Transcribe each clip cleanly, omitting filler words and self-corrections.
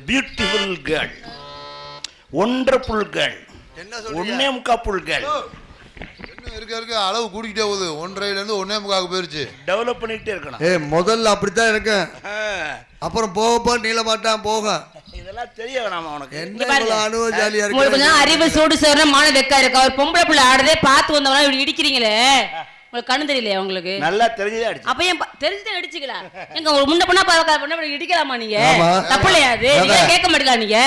Beautiful girl, wonderful girl, ஒன்னே முக்கா புல் girl. இருக்க அளவு கூட்டிக்கிட்டே போகுது. 1.5 1.5 போயிருச்சு. டெவலப் பண்ணிக்கிட்டே இருக்கணும். முதல்ல அப்படித்தான் இருக்கேன், அப்புறம் போக நீள மாட்டான் போக. இதெல்லாம் தெரிய வேணாமா உனக்கு? ஜாலியா இருக்கு. கொஞ்சம் அறிவு சூடு சேர்ற மான வெக்கா இருக்கு. அவர் பொம்பளை பிள்ளை ஆடுதே பார்த்து வந்தவனா இப்படி இடிக்கிறீங்களே, உங்களுக்கு கண்ணு தெரியலையா? உங்களுக்கு நல்லா தெரிஞ்சதே அடிச்சு. அப்ப ஏன் தெரிஞ்சதே அடிச்சுக்கலாம்? எங்க ஒரு முன்ன பண்ணா பாக்க பண்ண இடிக்கலாமா? நீங்க தப்பு இல்லையா? அது நீங்க கேட்க மாட்டீங்களா? நீங்க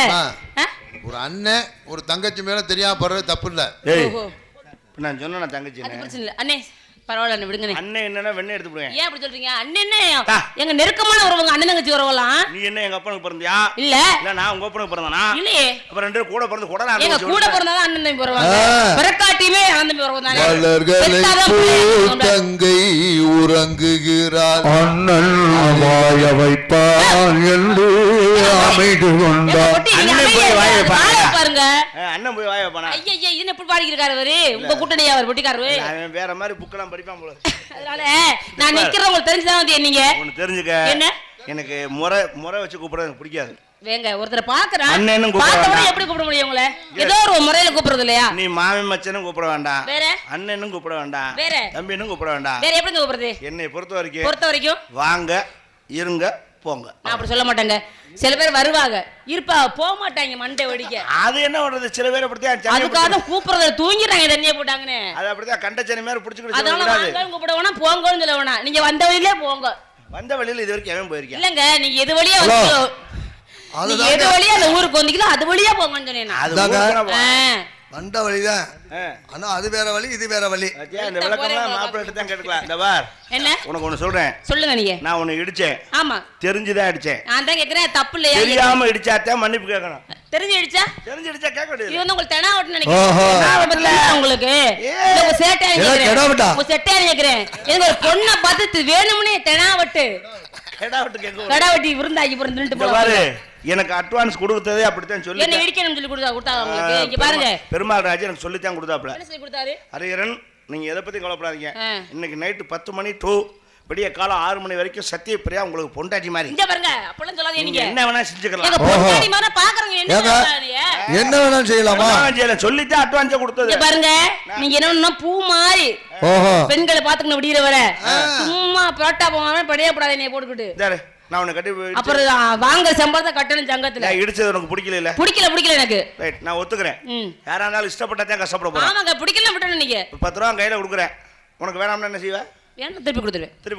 ஒரு அண்ணன் ஒரு தங்கச்சி மேல தெரியாம படுறது தப்பு இல்ல. நான் சொன்ன தங்கச்சி பிரச்சனை இல்ல அண்ணே, பரவாயில்ல விடுங்க. அண்ணன் என்னன்னா வெண்ணெய் எடுத்து போடுங்க. ஏன் அப்படி சொல்றீங்க? அண்ணன் என்ன எங்க நெருக்கமான உறவுங்க, அண்ணன் தங்கச்சி உறவலாம். நீ என்ன எங்க அப்பனுக்கு பிறந்தியா? இல்ல இல்ல நான் உங்க அப்பனுக்கு பிறந்தனா? இல்லையே. அப்ப ரெண்டு கூட பிறந்து கூட நான் எங்க கூட பிறந்தாதான் அண்ணன் தம்பி பிறவாங்க. பிறக்காட்டியுமே அண்ணன் தம்பி பிறவாங்க. தங்கை உறங்குகிறாள், அண்ணன் வாய வைப்பான் என்று அமைது கொண்டார். அண்ணன் போய் வாய வைப்பாங்க பாருங்க. அண்ணன் போய் வாய வைப்பானா? ஐயா இது எப்படி பாடிக்கிறாரு அவரு? உங்க கூட்டணியா அவர் பொட்டிக்காரரு? அவன் வேற மாதிரி புக்கெல்லாம் படிப்பான் போல. அதனால நான் நிக்கிறேன், உங்களுக்கு தெரிஞ்சுதான் வந்து நீங்க ஒன்னு தெரிஞ்சுக்க. என்ன? எனக்கு முறை வச்சு கூப்பிடுறது எனக்கு பிடிக்காது. வேங்க ஒருத்தரை பாக்குறேன், அண்ணனும் கூப்பிடுறா. எப்படி கூப்பிட முடியும் உங்களை? ஏதோ ஒரு முறையில கூப்பிடுறது இல்லையா? நீ மாமன் மச்சனும் கூப்பிட வேண்டாம், வேற அண்ணனும் கூப்பிட வேண்டாம், வேற தம்பினும் கூப்பிட வேண்டாம். வேற எப்படி கூப்பிடுறது? என்னை பொறுத்த வரைக்கும் வாங்க இருங்க போங்க. நான் அப்படி சொல்ல மாட்டேங்க. சில பேர் வருவாங்க இருப்பா போக மாட்டாங்க மண்டை வெடிக்க. அது என்ன பண்றது? சில பேர் அப்படித்தான். அதுக்காக கூப்பிடுறத தூங்கிடுறாங்க தண்ணியை போட்டாங்கன்னு. அது அப்படித்தான் கண்டச்சனி மாதிரி பிடிச்சிக்கிட்டு. அதனால வாங்கன்னு கூப்பிட வேணாம், போங்கன்னு சொல்ல வேணாம். நீங்க வந்த வழியிலே போங்க. வந்த வழியில இது வரைக்கும் எவன் போயிருக்கேன்? இல்லங்க, நீங்க எது வழியா வந்து எது வழியா அந்த ஊருக்கு வந்தீங்களோ அது வழியா போங்கன்னு சொன்னேன். வந்த வழிதான். ஆனா அது வேற வழி, இது வேற வழி. இந்த விளக்கமா மாப்பிள்ளை தான் கேட்கலாம். இந்த பார், என்ன உனக்கு ஒண்ணு சொல்றேன், சொல்லுங்க. நீங்க நான் உன்னை இடிச்சேன். ஆமா தெரிஞ்சுதான் அடிச்சேன். நான் தான் கேக்குறேன், தப்பு இல்லையா? தெரியாம இடிச்சாத்தான் மன்னிப்பு கேட்கணும். தெரிஞ்சு இடிச்சா கேட்க முடியாது. இது வந்து உங்களுக்கு தெனா ஓட்டு நினைக்கிறேன். உங்களுக்கு சேட்டையா நினைக்கிறேன். இது ஒரு பொண்ணை பார்த்து வேணும்னே தெனாவட்டு கடாவட்டி விருந்தாகி பிறந்துட்டு பாரு. எனக்கு அட்வான்ஸ் கொடுத்ததே அப்படித்தான் சொல்லி என்ன இடிக்கணும்னு சொல்லி கொடுத்தாங்க உங்களுக்கு. இங்க பாருங்க, பெருமாள் ராஜா எனக்கு சொல்லித்தான் கொடுத்தாப்ல. என்ன சொல்லி கொடுத்தாரு? ஹரிஹரன், நீங்க எதை பத்தி கவலைப்படாதீங்க. இன்னைக்கு நைட்டு 10 மணி டு விடிய காலம் 6 மணி வரைக்கும் சத்தியப்பிரியா உங்களுக்கு பொண்டாட்டி மாதிரி. இங்க பாருங்க, அப்பளம் சொல்லாதீங்க. நீங்க என்ன வேணா செஞ்சுக்கலாம். எங்க பொண்டாட்டி மாதிரி பாக்குறீங்க. என்ன வேணா செய்யலாமா? சொல்லித்தான் அட்வான்ஸ் கொடுத்தது. இங்க பாருங்க, நீங்க என்ன பூ மாதிரி பெண்களை பாத்துக்கணும் விடியற வர. சும்மா புரோட்டா போகாம படையப்படாத நீ போட்டுக்கிட்டு. நான் உன்னை கட்டி அப்புறம் வாங்க சம்பளத்தை கட்டணும் சங்கத்துல. இடிச்சது உனக்கு பிடிக்கல? பிடிக்கல எனக்கு. ரைட், நான் ஒத்துக்கிறேன். யாரா இருந்தாலும் இஷ்டப்பட்டாதான் கஷ்டப்பட போறேன். ஆமாங்க, பிடிக்கல விட்டணும். நீங்க 10 ரூபா கையில கொடுக்குறேன், உனக்கு வேணாம்னா என்ன செய்வ? வேணும் திருப்பி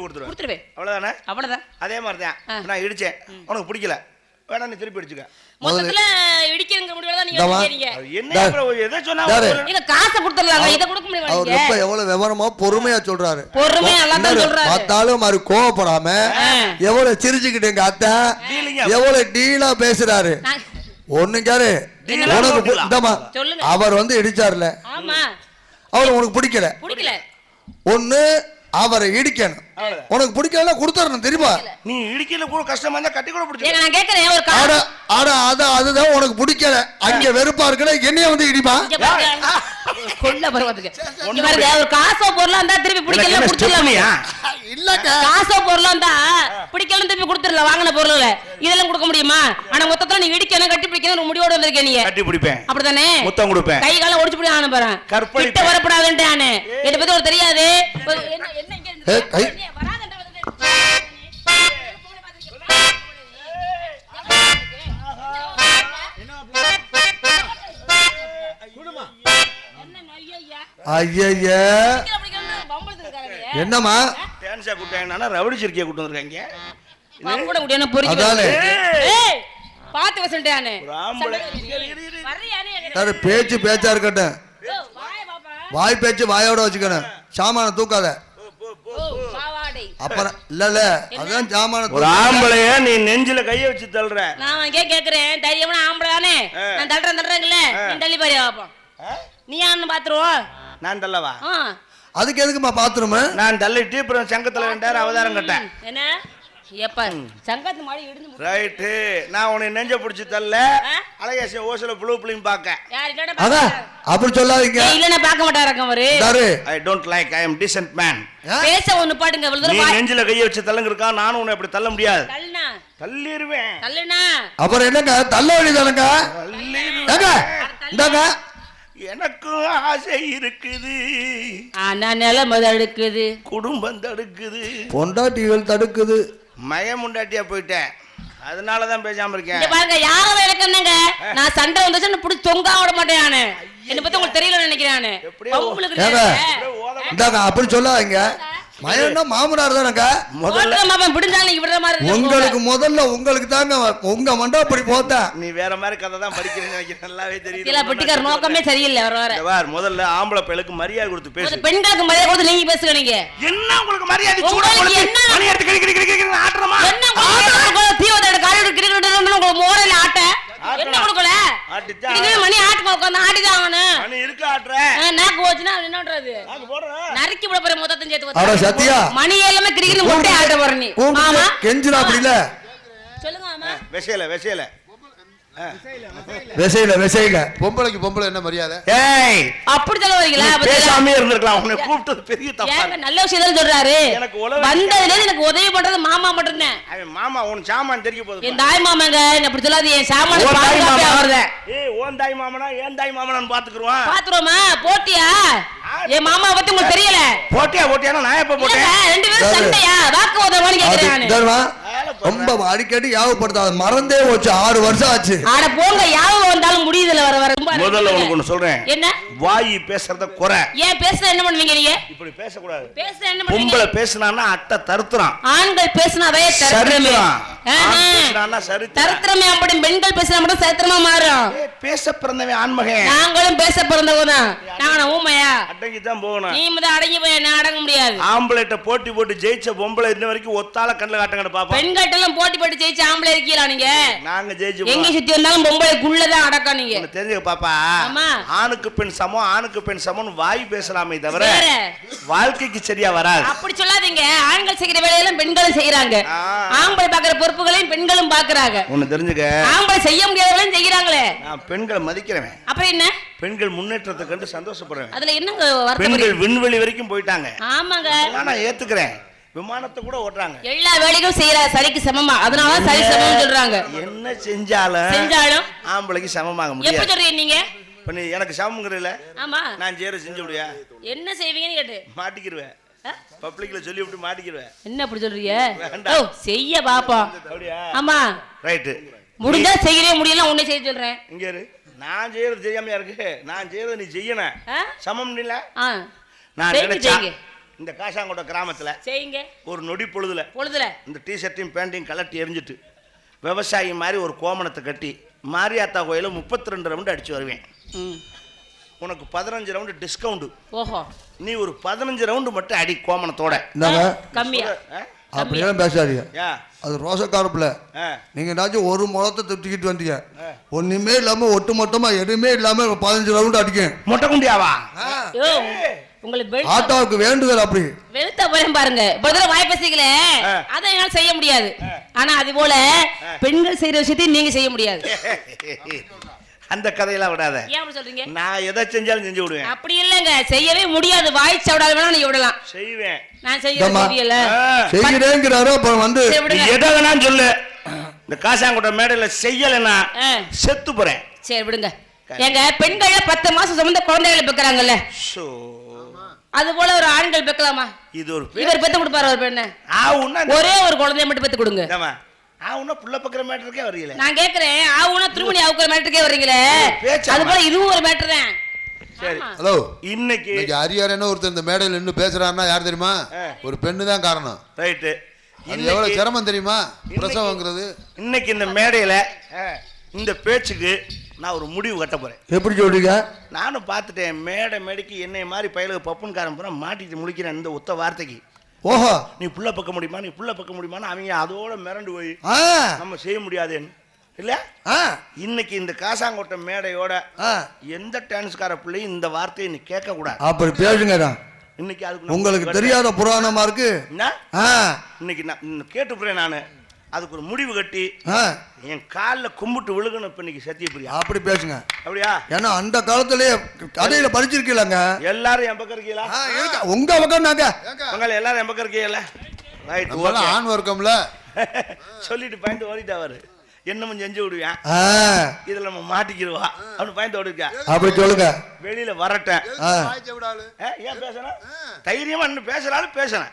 கொடுத்துருவேன். அவ்வளவுதானே? அவ்வளவுதான். அதே மாதிரி தான் நான் இடிச்சேன், உனக்கு பிடிக்கல, வேணா நீ திருப்பி அடிச்சுக்க. மொத்தத்துல இடிக்கிறங்க முடிவுல தான் நீங்க இருக்கீங்க. என்ன அப்புறம் எதை சொன்னா நீங்க காசை கொடுத்துறலாங்க, இத கொடுக்க முடியல. அவர் ரொம்ப எவ்வளவு விவரமா பொறுமையா சொல்றாரு. பொறுமையா நல்லா தான் சொல்றாரு. பார்த்தாலும் மாதிரி கோவப்படாம எவ்வளவு சிரிச்சுக்கிட்டு எங்க அத்தை எவ்வளவு டீலா பேசுறாரு. ஒண்ணுக்காரு அவர் வந்து இடிச்சார்ல, ஆமா அவர் உனக்கு பிடிக்கல. ஒண்ணு அவரை இடிக்கணும், உனக்கு பிடிக்கல கொடுத்துறணும் தெரியுமா? நீ இடிக்கல கூட கஷ்டமா இருந்தா கட்டி கூட பிடிச்சு. நான் கேக்குறேன் ஒரு அதுதான் உனக்கு பிடிக்கல, அங்க வெறுப்பா இருக்கல, என்னைய வந்து இடிமா கொல்ல பரவாதுக்கு. இங்க பாருங்க, ஒரு காசோ பொருளா இருந்தா திருப்பி பிடிக்கல கொடுத்துடலாம்யா? இல்லங்க, காசோ பொருளா இருந்தா பிடிக்கல திருப்பி கொடுத்துடலாம் வாங்கின பொருள. இதெல்லாம் கொடுக்க முடியுமா? ஆனா மொத்தத்துல நீ இடிக்கணும் கட்டி பிடிக்கணும் முடிவோட வந்திருக்கே. நீ கட்டி பிடிப்பேன் அப்படிதானே? முத்தம் கொடுப்பேன், கை கால ஒடிச்சு போய் ஆன பாறேன். கிட்ட வரப்படாதுன்னு நானு இத பத்தி ஒரு தெரியாது. என்ன இங்க வராதடா ஐயா என்னமா டான்ஸா கூட்டாங்கனா ரவுடி சிரிக்கிய கூட்டி வந்திருக்காங்க. கூட கூட்டியான பொறுக்கி ஏய் பாத்து வசல்டானே ஒரு ஆம்பளை வர்றியானே. பேச்சா இருக்கட்டும், வாய் பேச்சு வாயோட வச்சுக்கணும், சாமான தூக்காத. அப்புறம் இல்ல அதான் சாமான. ஒரு ஆம்பளைய நீ நெஞ்சில கைய வச்சு தள்ளுற. நான் கேக்குறேன், தைரியமான ஆம்பளை தானே நான் தள்ளுறேன்ல, நீ தள்ளி பாரு பாப்போம். நீ யான்னு பாத்துருவோம். நான் தள்ளவா? அதுக்கு எதுக்குமா பாத்ரூம்? நான் தள்ளிட்டு அப்புறம் சங்கத்துல 2000 அவதாரம் கட்டேன். என்ன ஏப்பா சங்கத்து மாடி இடிஞ்சு ரைட்டு நான் உன்னை நெஞ்ச பிடிச்சி தரல அழகேசி ஓசல ப்ளூ பிலிம் பார்க்க யார் இல்லடா அதான் அப்படி சொல்லாதீங்க. இல்ல நான் பார்க்க மாட்டாரங்க அவரு. I don't like I am decent man. பேச ஒன்னு பாடுங்க இவ்வளவு நீ தூரம் நெஞ்சில கைய வச்சு தள்ளுங்க இருக்கா நானும் உன்னை அப்படி தள்ள முடியாது. தள்ளுனா தள்ளிடுவேன். தள்ளுனா அப்புறம் என்னங்க தள்ள வேண்டியதானங்க? ஏங்க இந்தாங்க எனக்கு ஆசை இருக்குது ஆனா நிலைமை தடுக்குது குடும்பம் தடுக்குது பொண்டாட்டிகள் தடுக்குது மயமுண்டாட்டியா போயிட்டேன் அதனாலதான் பேசாம இருக்கேன். இங்க பாருங்க யாரும் விளக்கணுங்க நான் சண்டை வந்துச்சு புடிச்சு தொங்கா விட மாட்டேன் நானு. என்ன பத்தி உங்களுக்கு தெரியல நினைக்கிறேன். இந்தாங்க அப்படி சொல்லாதீங்க. மயம்னா மாமனார் தானங்க. உங்களுக்கு முதல்ல உங்களுக்கு தாங்க உங்க மண்டா அப்படி போத்தா. நீ வேற மாதிரி கதை தான் படிக்கிறேன்னு நினைக்கிறேன். நல்லாவே தெரியுது. பட்டிக்கார நோக்கமே சரியில்லை. வர முதல்ல ஆம்பளை பிள்ளைக்கு மரியாதை கொடுத்து பேசு. பெண்களுக்கு மரியாதை கொடுத்து நீங்க பேசுங்க. நீங்க என்ன உங்களுக்கு மரியாதை ஆட்டுறமா மோரல் ஆட்ட என்ன கொடுக்கல மணி ஆட்டு உட்காந்து ஆட்டிதான் நாக்கு போச்சுன்னா என்னன்றது நறுக்கி விட போற மொத்தத்தையும் சேர்த்து சத்தியா மணி எல்லாமே கிரிக்கெட் முட்டை ஆட்ட போற நீ ஆமா கெஞ்சிரா அப்படி இல்ல சொல்லுங்க ஆமா வெசையில பொம்பளைக்கு பொம்பளை என்ன மரியாதை? ஏய் அப்படி சொல்ல வரீங்களா? பேசாம இருந்திருக்கலாம். உன்னை கூப்பிட்டது பெரிய தப்பு. ஏங்க நல்ல விஷயம் தான் சொல்றாரு. வந்ததுல எனக்கு உதவி பண்றது மாமா மட்டும் தான். அவன் மாமா உன் சாமான் தெரிய போகுது. என் தாய் மாமாங்க அப்படி சொல்லாதீங்க. என் சாமான் பாதுகாப்பே அவர்தான். ஏய் ஓன் தாய் மாமனா ஏன் தாய் மாமனான்னு பாத்துக்குறோம். பாத்துறோமா? போட்டியா? என் மாமா பத்தி உங்களுக்கு தெரியல. போட்டியானா நான் எப்ப போட்டேன்? ரெண்டு பேரும் சண்டையா? வாக்குவாதமான்னு கேக்குறேன் நான். ரொம்ப அடிக்கடி யாவப்படுத்தாத மறந்தே போச்சு. 6 வருஷம் ஆச்சு. ஆட போங்க யாவும் வந்தாலும் முடியுதுல வர முதல்ல உனக்கு ஒன்னு சொல்றேன். என்ன வாய் பேசுறத குறை. ஏன் பேசுனா என்ன பண்ணுவீங்க நீங்க? இப்படி பேச கூடாது. பேசுனா என்ன பண்ணுவீங்க? பொம்பளை பேசுனானா அட்ட தருத்துறான். ஆண்கள் பேசுனாவே தருத்திரமே. பேசுனானா சரித்திரம். தருத்திரமே அப்படி பெண்கள் பேசினா மட்டும் சரித்திரமா மாறும். பேச பிறந்தவன் ஆண்மகன். நாங்களும் பேச பிறந்தவங்க தான். நாங்க ஊமையா? அடங்கி தான் போகணும். நீ முத அடங்கி போய் நான் அடங்க முடியாது. ஆம்பளைட்ட போட்டி போட்டு ஜெயிச்ச பொம்பளை இன்ன வரைக்கும் ஒத்தால கண்ணுல காட்டுங்கட பாப்போம். பெண்கட்ட எல்லாம் போட்டி போட்டு ஜெயிச்ச ஆம்பளை இருக்கீங்களா நீங்க? நாங்க ஜெயிச்சு எங்க சுத்தி வந்தாலும் பொம்பளைக்குள்ள தான் அடக்கம் நீங்க. தெரிஞ்சுக்க பாப்பா. ஆணுக்கு பெண் சமம் ஆணுக்கு பெண் சமம் வாய் பேசலாமே தவிர வாழ்க்கைக்கு சரியா வராது. அப்படி சொல்லாதீங்க. ஆண்கள் செய்யற வேலையெல்லாம் பெண்களும் செய்யறாங்க. ஆம்பளை பாக்குற பொறுப்புகளையும் பெண்களும் பாக்குறாங்க. ஒன்னு தெரிஞ்சுக்க. ஆம்பளை செய்ய முடியாதவங்களும் செய்யறாங்களே. நான் பெண்களை மதிக்கிறேன். அப்புறம் என்ன? பெண்கள் முன்னேற்றத்தை கண்டு சந்தோஷப்படுறேன். அதுல என்னங்க பெண்கள் விண்வெளி வரைக்கும் போயிட்டாங்க. ஆமாங்க நான் ஏத்துக்கிறேன். விமானத்தை கூட ஓட்டுறாங்க. எல்லா வேலையும் செய்யற சரிக்கு சமமா. அதனால சரி சமம்னு சொல்றாங்க. என்ன செஞ்சாலும் ஆம்பளைக்கு சமமாக முடியாது. எப்ப சொல்றீங்க நீங்க? பண்ணி எனக்கு சமம்ங்கறல. ஆமா நான் ஜேர செஞ்சு முடியா? என்ன செய்வீங்கன்னு கேட்டு மாட்டிக்கிடுவேன். பப்ளிக்ல சொல்லி விட்டு மாட்டிக்கிடுவேன். என்ன அப்படி சொல்றீங்க? ஓ செய்ய பாப்போம். அப்படியே ஆமா ரைட். முடிஞ்சா செய்யவே முடியல உன்னை செய்ய சொல்றேன். இங்க இரு. நான் செய்யறது தெரியாமையா இருக்கு? நான் செய்யறது நீ செய்யணும். சமம் இல்ல? நான் நினைச்சேன் இந்த காசாங்கோட கிராமத்துல செய்யுங்க. ஒரு நொடி பொழுதுல இந்த டி-ஷர்ட்டையும் பேண்டையும் கலட்டி எரிஞ்சிட்டு விவசாயி மாதிரி ஒரு கோமணத்தை கட்டி மாரியாத்தா கோயில 32 ரவுண்ட் அடிச்சு வருவேன். உனக்கு 15 ரவுண்ட் டிஸ்கவுண்ட். ஓஹோ நீ ஒரு 15 ரவுண்ட் மட்டும் அடி கோமணத்தோட. கம்மியா அப்படியெல்லாம் பேசாதீங்க. அது ரோசக்காரப்புல நீங்க ஏதாச்சும் ஒரு முளத்தை தூக்கிட்டு வந்தீங்க. ஒண்ணுமே இல்லாம ஒட்டு மொத்தமா எதுவுமே இல்லாம 15 ரவுண்ட் அடிக்கும். மொட்டை குண்டியாவா? உங்களுக்கு ஆட்டோவுக்கு வேண்டுதல் அப்படி வெளுத்த போறேன் பாருங்க. இப்ப வாய் பேசிக்கல அதை என்னால செய்ய முடியாது. ஆனா அது போல பெண்கள் செய்யற விஷயத்தையும் நீங்க செய்ய முடியாது. அந்த கதையெல்லாம் விடாத. ஏன் அப்படி சொல்றீங்க? நான் எதை செஞ்சாலும் செஞ்சு விடுவேன். அப்படி இல்லங்க செய்யவே முடியாது. வாய் சவடால வேணா நீ விடலாம். செய்வேன். நான் செய்யல செய்யறேங்கறாரோ அப்புறம் வந்து எதை வேணாம் சொல்லு. இந்த காசாங்கோட மேடையில செய்யலனா செத்து போறேன். சரி விடுங்க. எங்க பெண்கள் 10 மாசம் சுமந்த குழந்தைகளை பெக்கறாங்கல்ல. அது போல ஒரு ஆண்கள் பெக்கலாமா? இது ஒரு இவர் பெத்து கொடுப்பாரு ஒரு பெண்ண. ஒரே ஒரு குழந்தையை மட்டும் பெத்து கொடுங்க. ஆவுனா புள்ள பக்கற மேட்டருக்கே வரீங்களே. நான் கேக்குறேன் ஆவுனா திருமணி ஆவுக்குற மேட்டருக்கே வரீங்களே. அது போல இதுவும் ஒரு மேட்டர் தான். சரி ஹலோ இன்னைக்கு ஹரியாரன ஒருத்தர் இந்த மேடையில நின்னு பேசுறாருன்னா யார் தெரியுமா? ஒரு பெண்ணு தான் காரணம். ரைட். இது எவ்வளவு சிரமம் தெரியுமா பிரசவம்ங்கிறது. இன்னைக்கு இந்த மேடையில இந்த பேச்சுக்கு நான் ஒரு முடிவு கட்ட போறேன். எப்படி சொல்றீங்க? நானும் பார்த்துட்டேன் மேடைக்கு என்னை மாதிரி பயலுக்கு பப்புன்காரன் பூரா மாட்டிட்டு முழிக்கிறேன் இந்த ஒத்த வார்த்தைக்கு. ஓஹோ நீ புள்ள பக்க முடியுமான்னு அவங்க அதோட மிரண்டு போய் நம்ம செய்ய முடியாதுன்னு இல்ல. இன்னைக்கு இந்த காசாங்கோட்டை மேடையோட எந்த டான்ஸ்கார பிள்ளையும் இந்த வார்த்தையை நீ கேட்க கூடாது. அப்படி பேசுங்க. இன்னைக்கு அதுக்கு உங்களுக்கு தெரியாத புராணமா இருக்கு. இன்னைக்கு நான் கேட்டுப்புறேன். நான் அதுக்கு ஒரு முடிவு கட்டி என் காலில் கும்பிட்டு விழுகணும். இப்ப இன்னைக்கு சத்தியப்பிரியா அப்படி பேசுங்க. அப்படியா? ஏன்னா அந்த காலத்திலேயே கதையில படிச்சிருக்கீங்களா? எல்லாரும் என் பக்கம் இருக்கீங்களா? உங்க பக்கம் நாங்க எல்லாரும் என் பக்கம் இருக்கீங்களா? ரைட், ஆண் வர்க்கம்ல சொல்லிட்டு பயந்து ஓடிட்டு அவரு என்னமும் செஞ்சு விடுவேன். இதுல நம்ம மாட்டிக்கிடுவா அவனு பயந்து ஓடிருக்கா. அப்படி சொல்லுங்க. வெளியில வரட்டேன். ஏன் பேசணும்? தைரியமா இன்னும் பேசுறாலும் பேசுறேன்.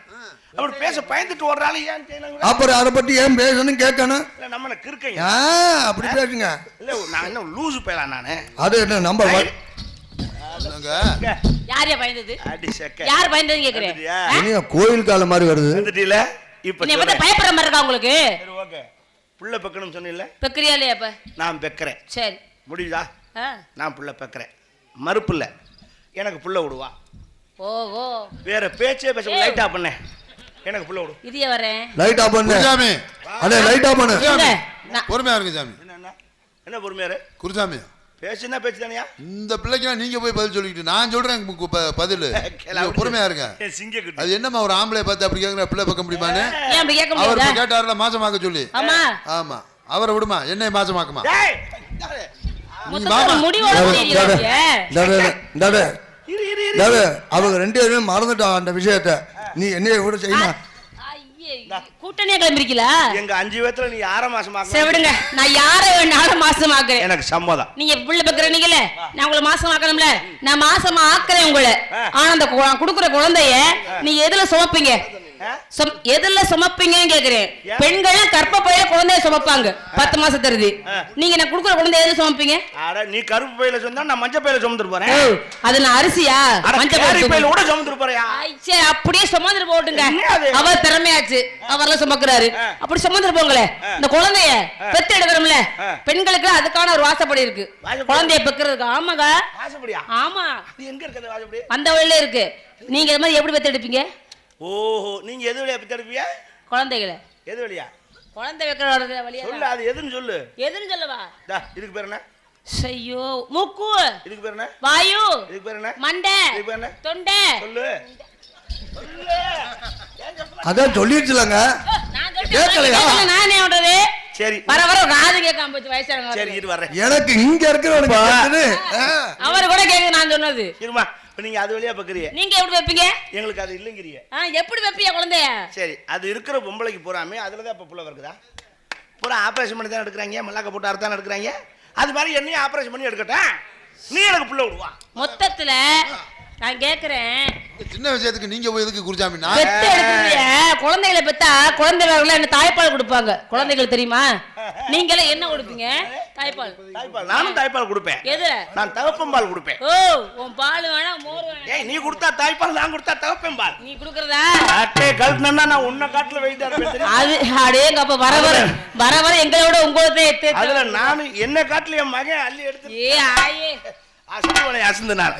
அப்படி பேச பயந்துட்டு ஓடுறாலும் ஏன் செய்யணும்? அப்புறம் அதை பத்தி ஏன் பேசணும் கேட்கணும். இல்ல நம்ம கிறுக்கைங்க. அப்படி பேசுங்க. இல்ல நான் என்ன லூசு பேலாம் நானு. அது என்ன நம்பர் யாரையா பயந்தது? அடி செக்க. யார் பயந்ததுன்னு கேக்குறேன். கோயில் கால மாதிரி வருது. வந்துட்டீல? இப்ப நீ வந்து பயப்படுற மாதிரி இருக்கா உங்களுக்கு? சரி ஓகே. புள்ள பெக்கணும் சொன்னீல்ல? பெக்கறியா இல்லையா? அப்ப நான் பெக்கறேன். சரி முடியுதா? நான் புள்ள பெக்கறேன். மறுப்புல்ல எனக்கு புள்ள விடுவா. ஓஹோ, வேற பேச்சே பேச. லைட்டா பண்ணு. எனக்கு புள்ள விடு. இதியே வரேன். லைட்டா பண்ணு சாமி. அட லைட்டா பண்ணு. பொறுமையா இருங்க சாமி. என்ன பொறுமையா இரு குருசாமி? பேசுனா பேச்சுதானியா? இந்த பிள்ளைக்கு நீங்க போய் பதில் சொல்லிக்கிட்டு நான் சொல்றேன் பதில். பொறுமையா இருங்க. அது என்னமா ஒரு ஆம்பளை பார்த்து அப்படி கேக்குற பிள்ளை பக்கம் முடியுமான்னு அவர் கேட்டாருல மாசமாக்க சொல்லி. ஆமா அவரை விடுமா என்னை மாசமாக்குமா? அவங்க 2 பேரும் மறந்துட்டான் அந்த விஷயத்த. நீ என்னைய விட செய்யணும். கூட்டணியா கிளம்பிருக்கீங்களா? எங்க 5 பேத்துல நீ 6 மாசமாக்க. சரி விடுங்க, நான் யாரை வேணாலும் மாசமாக்குறேன். எனக்கு சம்மதம். நீங்க புள்ள பக்கறீங்கல, நான் உங்களை மாசமாக்கணும்ல. நான் மாசமா ஆக்குறேன் உங்களை. ஆனா அந்த குடுக்குற குழந்தைய நீங்க எதுல சுமப்பீங்க? எதுல சுமப்பீங்கன்னு கேக்குறேன். பெண்கள் கற்பப்பையில குழந்தைய சுமப்பாங்க 10 மாசத்துறது. நீங்க நான் குடுக்குற குழந்தைய எதுல சுமப்பீங்க? அட நீ கருப்பு பையில சொன்னா நான் மஞ்சள் பையில சுமந்துட்டு போறேன். அது நான் அரிசியா மஞ்சள் பையில கூட சுமந்துட்டு போறியா? சரி அப்படியே சுமந்துட்டு போட்டுங்க. அவர் திறமையாச்சு, அவர்ல சுமக்குறாரு. அப்படி சுமந்துட்டு போங்களே. இந்த குழந்தைய பெத்து எடுக்கணும்ல. பெண்களுக்கு அதுக்கான ஒரு வாசப்படி இருக்கு குழந்தைய பெக்கிறதுக்கு. ஆமாங்க வாசப்படியா? ஆமா. அது எங்க இருக்கு வாசப்படி? அந்த வழியில இருக்கு. நீங்க இந்த மாதிரி எப்படி பெத்து எடுப்பீங்க? ஓஹோ, நீங்க எது வழியா பெத்தெடுப்பீங்க? குழந்தைகளை எது வழியா? குழந்தை வைக்கிற வழியா சொல்லு. அது எதுன்னு சொல்லு. எதுன்னு சொல்லவா? இதுக்கு பேர் என்ன? ஐயோ, மூக்கு. இதுக்கு பேர் என்ன? வாயு. இதுக்கு பேர் என்ன? மண்டை. இதுக்கு பேர் என்ன? தொண்டை. சொல்லு. அதான் சொல்லிடுச்சுலங்க. கேட்கலையா? நானே சொல்றது. சரி வர வர காது கேட்காம போச்சு வயசானவங்க. சரி இரு வரேன். எனக்கு இங்க இருக்கிறவனுக்கு கேக்குது. அவர் கூட கேக்குது நான் சொன்னது. இருமா. நீங்க அது வழியா பக்கறியே. நீங்க எப்படி வைப்பீங்க? எங்களுக்கு அது இல்லங்கறியே. எப்படி வைப்பீங்க குழந்தைய? சரி அது இருக்கிற பொம்பளைக்கு போறாமே அதுல தான் இப்ப புள்ள வருதா? பூரா ஆபரேஷன் பண்ணி தான் எடுக்கறாங்க. மல்லாக்க போட்டு அறுத்தான் எடுக்கறாங்க. அது மாதிரி என்னையும் ஆபரேஷன் பண்ணி எடுக்கட்டேன். நீ எனக்கு புள்ள விடுவா. மொத்தத்துல நான் கேக்குறேன். சின்ன விஷயத்துக்கு நீங்க போய் எதுக்கு குருசாமி? நான் பெத்து எடுக்கறீங்க. குழந்தைகளை பெத்தா குழந்தைகளுக்கு என்ன தாய்ப்பால் கொடுப்பாங்க. குழந்தைகள் தெரியுமா? நீங்க எல்லாம் என்ன கொடுப்பீங்க? தாய்ப்பால். தாய்ப்பால். நானும் தாய்ப்பால் கொடுப்பேன். எது? நான் தவப்பம்பால் கொடுப்பேன். ஓ, உன் பால் வேணா மோர் வேணா. ஏய் நீ கொடுத்தா தாய்ப்பால், நான் கொடுத்தா தவப்பம்பால். நீ குடுக்குறதா? அட்டே கல்ட்னா நான் உன்ன காட்ல வெயிட்டா இருப்பேன் தெரியுமா? அது அடேங்க அப்ப வர வர எங்களோட உங்களோட ஏத்து. அதுல நான் என்ன காட்ல என் மகன் அள்ளி எடுத்து. ஏ ஆயே அசுந்தவனை அசுந்தனால.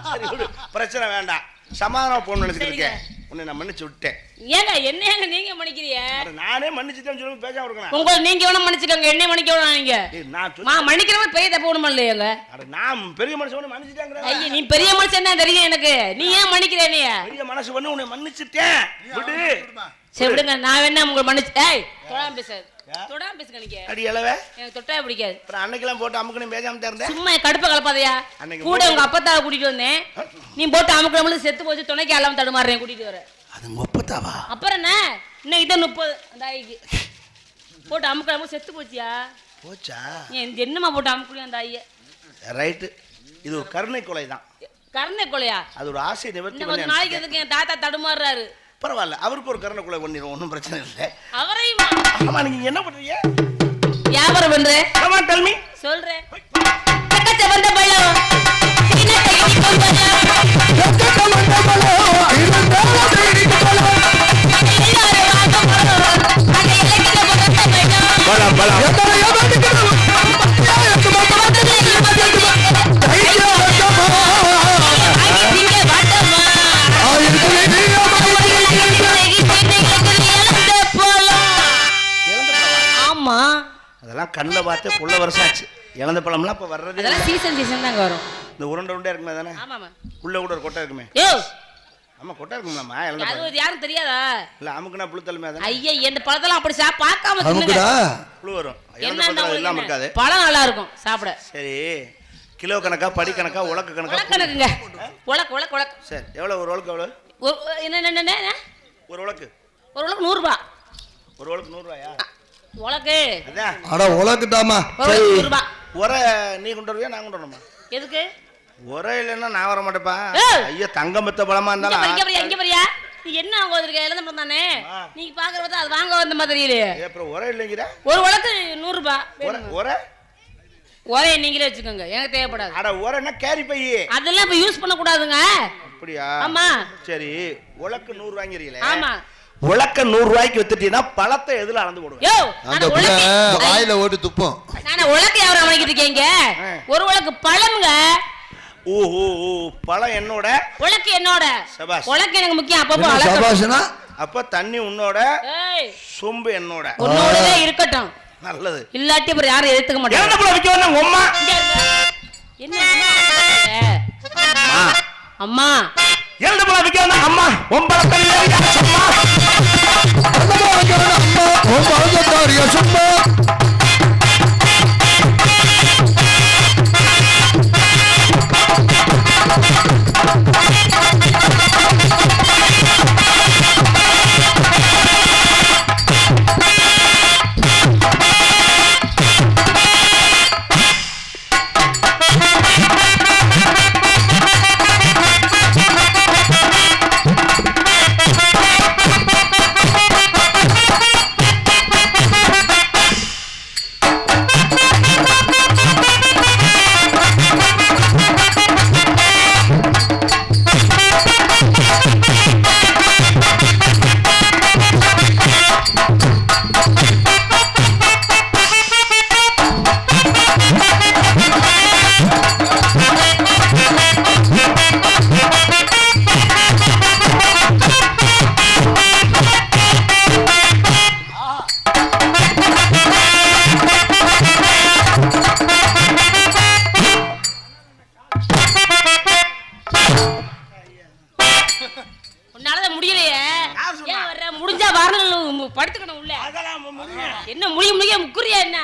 சரி விடு, பிரச்சனை வேண்டாம். சமாதானம் போன் நினைச்சிட்டு இருக்கேன். உன்னை நான் மன்னிச்சு விட்டேன். ஏங்க என்னங்க நீங்க மன்னிக்கிறீங்க? நானே மன்னிச்சுட்டேன்னு சொல்லி பேசாம இருக்கணும். உங்களை நீங்க வேணா மன்னிச்சுக்கோங்க, என்ன மன்னிக்க வேணாம். நீங்க நான் மன்னிக்கிறவங்க பெரிய தப்பு ஒண்ணும் இல்லையாங்க. நான் பெரிய மனுஷன் ஒண்ணு மன்னிச்சுட்டேங்கற. ஐயா நீ பெரிய மனுஷன் தான் தெரியும் எனக்கு. நீ ஏன் மன்னிக்கிறே? நீ பெரிய மனசு பண்ணி உன்னை மன்னிச்சுட்டேன். விடு. சரி விடுங்க, நான் வேணா உங்களை மன்னிச்சு. ஏய் தொடாம பேசாத. தொடாம பேசுங்க. நீங்க அடி எலவே எனக்கு தொட்டா பிடிக்காது. அப்புறம் அன்னைக்கெல்லாம் போட்டு அமுக்குன்னு பேசாம இருந்தேன். சும்மா கடுப்ப கலப்பாதையா. கூட உங்க அப்பத்தாவை கூட்டிட்டு வந்தேன். நீ போட்டு அமுக்குறவங்கள செத்து போச்சு துணைக்கு எல்லாம் தடுமாறேன் கூட்டிட்டு வர. அது முப்பத்தாவா? அப்புறம் என்ன இன்னும் இதை 30 அந்த ஆயிக்கு போட்டு அமுக்குறவங்க செத்து போச்சியா? போச்சா? நீ என்னமா போட்டு அமுக்குறியா அந்த ஆயிய? ரைட்டு. இது ஒரு கருணை கொலை தான். கருணை கொலையா? அது ஒரு ஆசை நிவர்த்தி பண்ணி. கொஞ்ச நாளைக்கு எதுக்கு என் தாத்தா தடுமாறுறாரு? பரவாயில்ல, அவருக்கு ஒரு கருணை கொலை பண்ணிடுவோம், ஒன்றும் பிரச்சனை இல்லை. அவரையும் ஆமா. நீங்க என்ன பண்றீங்க? வியாபாரம் பண்றேன். ஆமா டெல் மீ. சொல்றேன். கச்ச வந்த பயம் சின்ன கைக்கு கொண்டல கச்ச வந்த பயம் இருந்தால கைக்கு கொண்டல எல்லாரும் வாங்க போறோம் அந்த இலக்கிய பக்கத்துல பயம் பல பல எத்தனை ஏமாத்திக்கணும் ஐயோ அதெல்லாம் கண்ணை பார்த்து புள்ள வருஷம் ஆச்சு. இழந்த பழம்லாம் இப்ப வர்றது அதெல்லாம் சீசன் தாங்க வரும். இந்த உருண்டை உருண்டை இருக்குமே தானே? ஆமாமா. உள்ள கூட ஒரு கொட்டை இருக்குமே. யோ ஆமா கொட்டை இருக்குமாம்மா அது யாரும் தெரியாதா இல்ல அமுக்குனா புழு தலைமை அதான் ஐயா இந்த பழத்தெல்லாம் அப்படி பார்க்காம அமுக்குடா புழு வரும் என்ன இருக்காது பழம் நல்லா இருக்கும் சாப்பிட சரி கிலோ கணக்கா படி கணக்கா உலக்க கணக்கா கணக்குங்க உலக்கு சரி எவ்வளவு ஒரு உலக்கு எவ்வளவு என்ன ஒரு உலக்கு 100 ரூபாய் ஒரு உலக்கு 100 ரூபாயா உலக்கு அதான் அட உலக்குட்டாமா 100 ரூபாய் ஒரே நீ கொண்டு வருவியா நான் கொண்டு வரணுமா எதுக்கு ஒரே இல்லைன்னா நான் வர மாட்டேப்பா ஐயா தங்கம் பெத்த பழமா இருந்தாலும் இங்க வரியா நீ என்ன வாங்க வந்திருக்க இளந்தம் தானே நீங்க பாக்குறத அது வாங்க வந்த மாதிரி தெரியலையே அப்புறம் ஒரே இல்லைங்கிற ஒரு உலக்கு 100 ரூபாய் ஒரே நீங்களே வச்சுக்கோங்க எனக்கு தேவைப்படாது அட ஒரேன்னா கேரி பை அதெல்லாம் இப்ப யூஸ் பண்ண கூடாதுங்க அப்படியா ஆமா சரி உலக்கு 100 வாங்கிறீங்களே ஆமா உலக்க 100 ரூபாய்க்கு வித்துட்டீங்கன்னா பழத்தை எதுல அளந்து போடுவேன் யோ அந்த வாயில ஓட்டு துப்போம் நான் உலக்கு யார வாங்கிட்டு இருக்கீங்க ஒரு உலக்கு பழம்ங்க ஓஹோ பழம் என்னோட உலக்கு என்னோட சபாஷ் உலக்கு எனக்கு முக்கியம் அப்பப்போ சபாஷனா அப்ப தண்ணி உன்னோட சொம்பு என்னோட உன்னோடவே இருக்கட்டும் நல்லது இல்லாட்டி அப்புறம் யாரும் எடுத்துக்க மாட்டாங்க என்ன போல விக்க வந்தா அம்மா என்ன அம்மா என்ன போல விக்க வந்தா அம்மா ஒம்பளத்தல்ல சும்மா அம்மா ஒம்பளத்தல்ல சும்மா என்ன முடிய முக்குறியா என்ன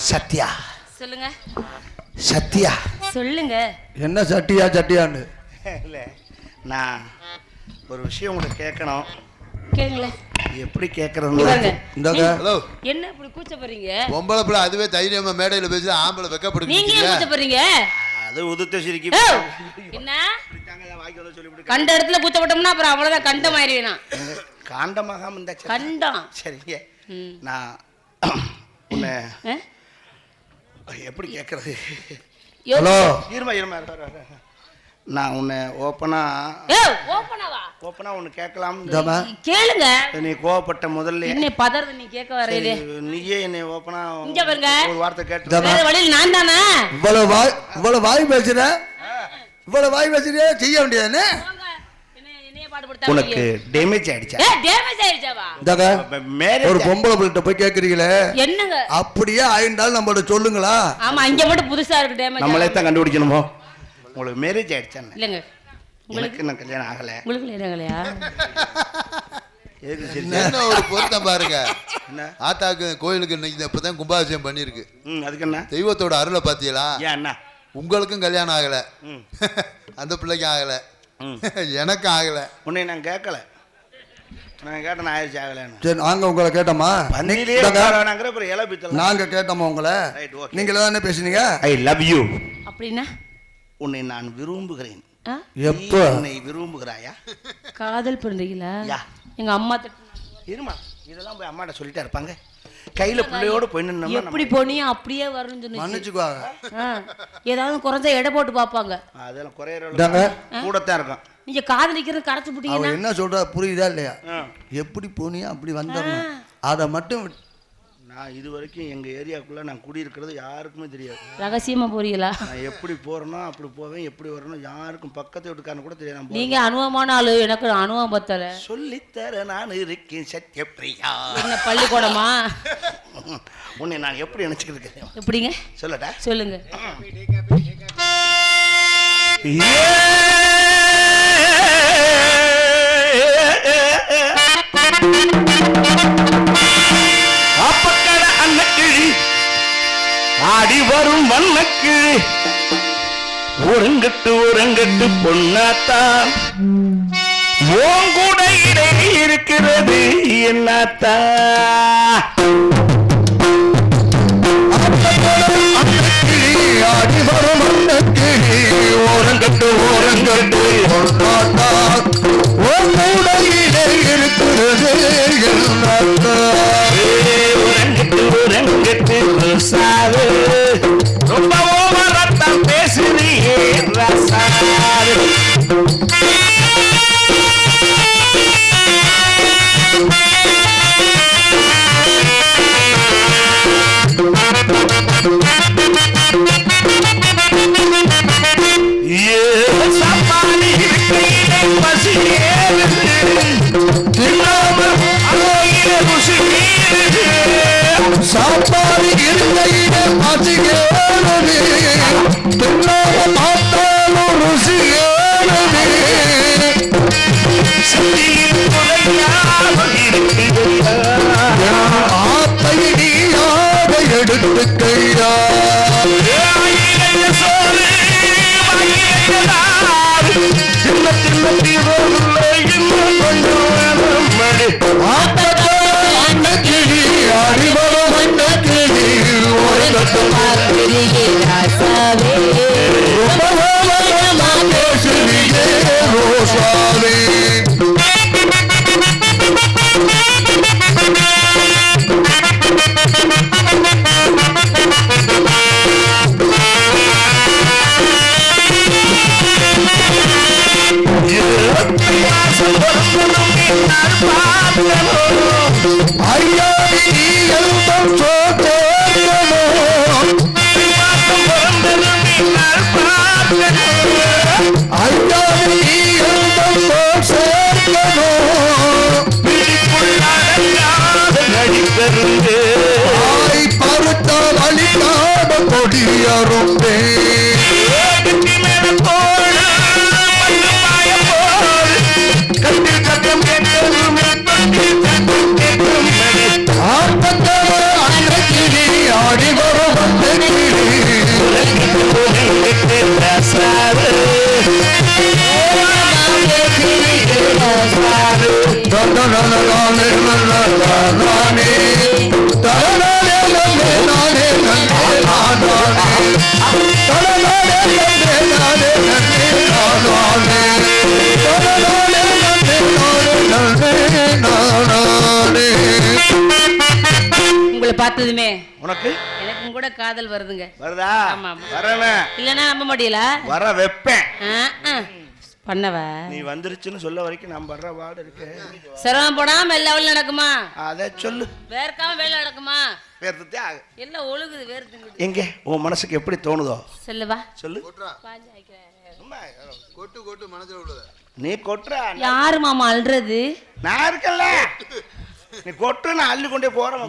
சத்யா சொல்லுங்க. சத்யா சொல்லுங்க. என்ன சட்டியா சட்டியான்னு இல்லை, நான் ஒரு விஷயம் உங்களுக்கு கேட்கணும். கேளுங்களே. எப்படி கேட்கறது? ஹலோ, என்ன இப்படி கூச்சப்படுறீங்க? பொம்பளை பிள்ளை அதுவே தைரியமா மேடையில பேசி ஆம்பளை வெக்கப்படுங்க. நீங்க ஏன் கூச்சப்படுறீங்க? அது உதுத்த சிரிக்கி என்ன கண்ட இடத்துல கூச்சப்பட்டோம்னா அப்புறம் அவ்வளவுதான் கண்டம் ஆயிருவேனா? காண்டமாக இந்த கண்டம். சரிங்க, நான் உன்னை எப்படி கேட்கறது? ஹலோ, இருமா இருமா, நான் உன்னை ஓப்பனா ஒன்னு கேட்கலாம். கேளுங்க. நீ கோவப்பட்ட முதல்ல என்ன பதறது நீ கேட்க வரையிலே நீயே என்னை ஓப்பனா இங்க பாருங்க ஒரு வார்த்தை கேட்டு வேற வழியில் நான் தானே இவ்வளவு வாய் பேசுற, இவ்வளவு வாய் பேசுறியா? செய்ய வேண்டியதானே? உனக்கு டேமேஜ் ஆயிடுச்சா? டேமேஜ் ஆயிடுச்சாவா? ஒரு பொம்பளை பிள்ளைட்ட போய் கேக்குறீங்களே, என்னங்க அப்படியே ஆயிண்டாலும் நம்மள்ட்ட சொல்லுங்களா? ஆமா, இங்க மட்டும் புதுசா இருக்கு டேமேஜ். நம்மளே தான் கண்டுபிடிக்கணுமோ. உங்களுக்கு மேரேஜ் ஆயிடுச்சா? இல்லங்க, உங்களுக்கு என்ன கல்யாணம் ஆகல? உங்களுக்கு கல்யாணம் ஆகலையா? என்ன ஒரு பொருத்தம் பாருங்க. ஆத்தாக்கு கோயிலுக்கு இன்னைக்கு இப்பதான் கும்பாபிஷேகம் பண்ணிருக்கு. அதுக்கு என்ன தெய்வத்தோட அருளை பாத்தீங்களா? என்ன உங்களுக்கும் கல்யாணம் ஆகல, அந்த பிள்ளைக்கும் ஆகல, எனக்கு ஆகல. உன்னை நான் கேட்கல, நான் கேட்டேன் ஆயிடுச்சு ஆகலன்னு. சரி, நாங்க உங்களை கேட்டோமா? நாங்க கேட்டோமா உங்களை? நீங்களே தானே பேசுனீங்க. ஐ லவ் யூ அப்படின்னா உன்னை நான் விரும்புகிறேன். எப்ப என்னை விரும்புகிறாயா? காதல் பண்றீங்களா? எங்க அம்மா இருமா, இதெல்லாம் போய் அம்மாட்ட சொல்லிட்டா இருப்பாங்க. கையில பிள்ளையோட போய் நின்னு எப்படி போனியோ அப்படியே வரணும்னு சொன்னீங்க. மன்னிச்சுக்குவாங்க. ஏதாவது குறைஞ்ச எடை போட்டு பாப்பாங்க. அதெல்லாம் குறையறவங்க கூடத்தான் இருக்கும். நீங்க காதலிக்கிறது கரைச்சு புட்டீங்க. அவ என்ன சொல்றா புரியுதா இல்லையா? எப்படி போனியா அப்படி வந்துடணும். அதை மட்டும் நான் இது வரைக்கும் எங்க ஏரியாக்குள்ள நான் குடியிருக்கிறது யாருக்குமே தெரியாது. ரகசியமா போறீங்களா? நான் எப்படி போறேனோ அப்படி போவேன், எப்படி வரணும் யாருக்கும் பக்கத்து வீட்டுக்காரன் கூட தெரியாது. நீங்க அனுபவமான ஆளு, எனக்கு அனுபவம் பத்தல. சொல்லித்தர நான் இருக்கேன் சத்யபிரியா. என்ன பள்ளிக்கூடமா? உன்னை நான் எப்படி நினைச்சுக்கிட்டு இருக்கேன்? எப்படிங்க சொல்லட்டா? சொல்லுங்க. அப்பக்கட அன்னக்கிழி ஆடி வரும் வண்ணக்கிழி ஒருங்கட்டு ஒருங்கட்டு பொன்னாத்தான் ஓன் கூட இடை இருக்கிறது என்னத்தா. ஆடி வரும் வண்ணக்கிளி ஓரங்கட்டு ஓரங்கட்டு பொன்னாத்தான் ஓன் கூட இடை இருக்கிறது என்னத்தா. உறங்கட்டு ரசாது ரொம்ப ஓவரத்தான் பேசுறியே ரசாது. சாப்பாடு இருக்கையிலே பசி சாப்பாடு இருக்கையிலே பசியேனது தின்னாம பார்த்தாலும் ருசியேனது. ஆத்தை நீயாக எடுத்துக்கையா சின்ன சின்ன கிளி அடிபடும் வண்ண கிளி ஓரங்கட்டு பேசுறியே ரோசாவே. ஐயா நீ எல்லாம் ஐயா நீ எல்லாம் சேர்க்கணும். ஆய் பருத்தால் அழிக்காத கொடியரும்பே ஆடி வரும் வந்த உங்களை பார்த்ததுமே உனக்கு எனக்கும் கூட காதல் வருதுங்க. வருதா? ஆமா வரவேன். இல்லன்னா நம்ப மாட்டீங்களா? வர வைப்பேன். பண்ணவ நீ வந்துருச்சுன்னு சொல்ல வரைக்கும் நான் வர்ற வார்டு இருக்கு. சிரமம் போடாம எல்லா வேலை நடக்குமா? அத சொல்லு. வேர்க்காம வேலை நடக்குமா? வேர்த்துட்டே எல்லாம் ஒழுகுது வேர்த்துங்க. எங்க உன் மனசுக்கு எப்படி தோணுதோ சொல்லுவா. சொல்லு. கொட்டு கொட்டு மனசுல உள்ளத நீ கொட்டுற. யாரு மாமா அல்றது? நான் இருக்கல. நீ கொட்டு, நான் அள்ளி கொண்டே போறேன்.